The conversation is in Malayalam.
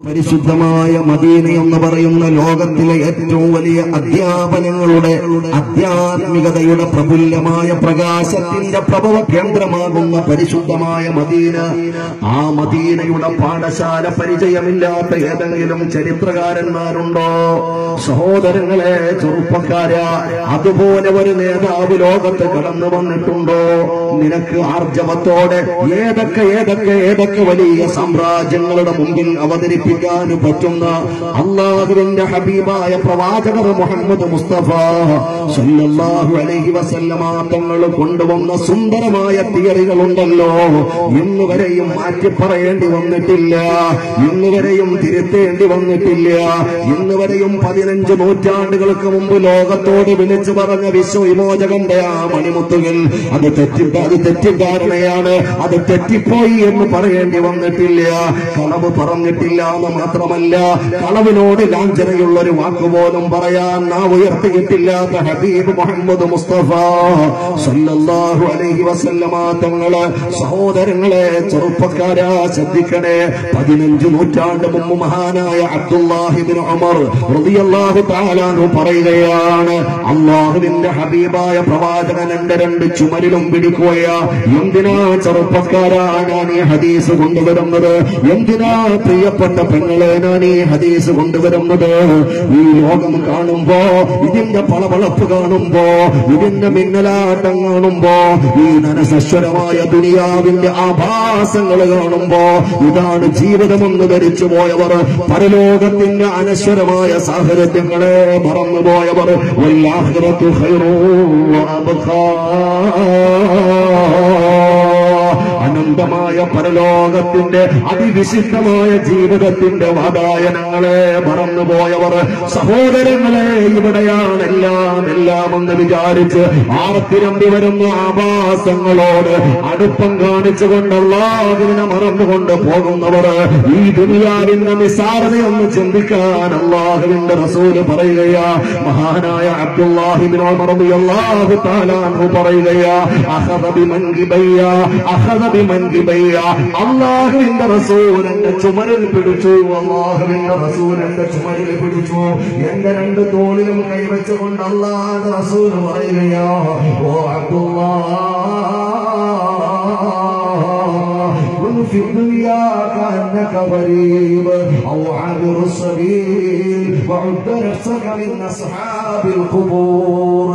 പരിശുദ്ധമായ മദീന എന്ന് പറയുന്ന ലോകത്തിലെ ഏറ്റവും വലിയ അധ്യാപനങ്ങളുടെ ആധ്യാത്മികതയുടെ പ്രഫുല്ലമായ പ്രകാശത്തിന്റെ പ്രഭവ കേന്ദ്രമാകുന്ന പരിശുദ്ധമായ മദീന. ആ മദീനയുടെ പാഠശാല പരിചയമില്ലാത്ത ഏതെങ്കിലും ചരിത്രകാരന്മാരുണ്ടോ? സഹോദരങ്ങളെ, ചെറുപ്പക്കാരാ, അതുപോലെ ഒരു നേതാവ് ലോകത്ത് കടന്നു വന്നിട്ടുണ്ടോ? നിനക്ക് ആർജവത്തോടെ ഏതൊക്കെ വലിയ സാമ്രാജ്യങ്ങളുടെ മുമ്പിൽ അവതരിപ്പിക്കാൻ പറ്റുന്ന അല്ലാഹുവിന്റെ ഹബീബായ പ്രവാചകർ മുഹമ്മദ് മുസ്തഫ സല്ലല്ലാഹു അലൈഹി വസല്ലമ തങ്ങൾ കൊണ്ടുവന്ന സുന്ദരമായ തിയറികളുണ്ടല്ലോ, ഇന്നുവരെയും മാറ്റി പറയേണ്ടി വന്നിട്ടില്ല, ഇന്നുവരെയും തിരുത്തേണ്ടി വന്നിട്ടില്ല. ഇന്നുവരെയും 15 നൂറ്റാണ്ടുകൾക്ക് മുമ്പ് ലോകത്തോട് വിളിച്ചു പറഞ്ഞ വിശ്വവിമോചകന്റെ ആ മണിമുത്തുകൾ അത് തെറ്റിദ്ധാരണയാണ്, അത് തെറ്റിപ്പോയി എന്ന് പറയേണ്ടി വന്നിട്ടില്ല. കളവ് പറഞ്ഞിട്ടില്ല എന്ന് മാത്രമല്ല, കളവിനോട് ലാഞ്ചനയുള്ള ഒരു വാക്കുപോലും പറയാൻ നാവ് ഉയർത്തിയിട്ടില്ലാത്ത ഹബീബ് മുഹമ്മദ് മുസ്തഫ സല്ലല്ലാഹു അലൈഹി വസല്ലമ തങ്ങള്. സഹോദരങ്ങളെ, ചെറുപ്പക്കാരാ, ശ്രദ്ധിക്കണേ. 15 നൂറ്റാണ്ട് മുമ്പ് മഹാനായ അബ്ദുല്ലാഹി ഇബ്നു ഉമർ റളിയല്ലാഹു തആല അൻഹു പറയുകയാണ്, അല്ലാഹുവിന്റെ ഹബീബായ പ്രവാചകൻ എന്റെ 2 ചുമരിലും പിടിക്കുകയാ. എന്തിനാ ചെറുപ്പക്കാരാ ഞാൻ ഈ ഹദീസ് കൊണ്ടുവരുന്നത്? എന്തിനാ പ്രിയപ്പെട്ട പെങ്ങളെ ഞാൻ ഈ ഹദീസ് കൊണ്ടുവരുന്നത്? ഈ ലോകം കാണുമ്പോ, ഇതിന്റെ പളവളപ്പ് കാണുമ്പോ, ഇതിന്റെ മിന്നലാട്ടം കാണുമ്പോ, ഈ നനസശ്വരമായ ദുനിയാവിന്റെ ആഭാസങ്ങൾ കാണുമ്പോ, ഇതാണ് ജീവിതമെന്ന് ധരിച്ചു പോയവർ, പരലോകത്തിന്റെ അനശ്വരമായ സാഹചര്യങ്ങളെ മറന്നുപോയവർ. വല്ലാഹിറത്തു ഖൈറുൻ വഅബ്ഖാ, അനന്തമായ പരലോകത്തിന്റെ അതിവിശിഷ്ടമായ ജീവിതത്തിന്റെ വാതായനങ്ങളെ മറന്നുപോയവർ. സഹോദരങ്ങളെ, ഇവിടെയാണ് എല്ലാം എന്ന് വിചാരിച്ച് ആർത്തിരമ്പി വരുന്ന ആഭാസങ്ങളോട് അടുപ്പം കാണിച്ചുകൊണ്ട് അല്ലാഹുവിനെ മറന്നുകൊണ്ട് പോകുന്നവർ. ഈ ദുനിയാവിന്റെ നിസ്സാരതയൊന്ന് ചിന്തിക്കാൻ അല്ലാഹുവിന്റെ റസൂല് പറയുകയാ. മഹാനായ അബ്ദുല്ലാഹി ഇബ്നു ഉമർ റളിയല്ലാഹു തആല അൻഹു പറയുകയാ, അഖദ ബിമൻകിബയ്യ അല്ലാഹുവിന്റെ റസൂൽ എന്റെ ചുമരിൽ പിടിച്ചു, അല്ലാഹുവിന്റെ റസൂൽ എന്റെ ചുമരിൽ പിടിച്ചു. എന്റെ 2 തോളിലും കൈവച്ചുകൊണ്ട് അല്ലാഹുവിന്റെ റസൂൽ പറയുകയാ, ഓ അബ്ദുല്ലാഹ്, في الدنيا كأنك غريب أو عابر السبيل وعد نفسك من أصحاب القبور.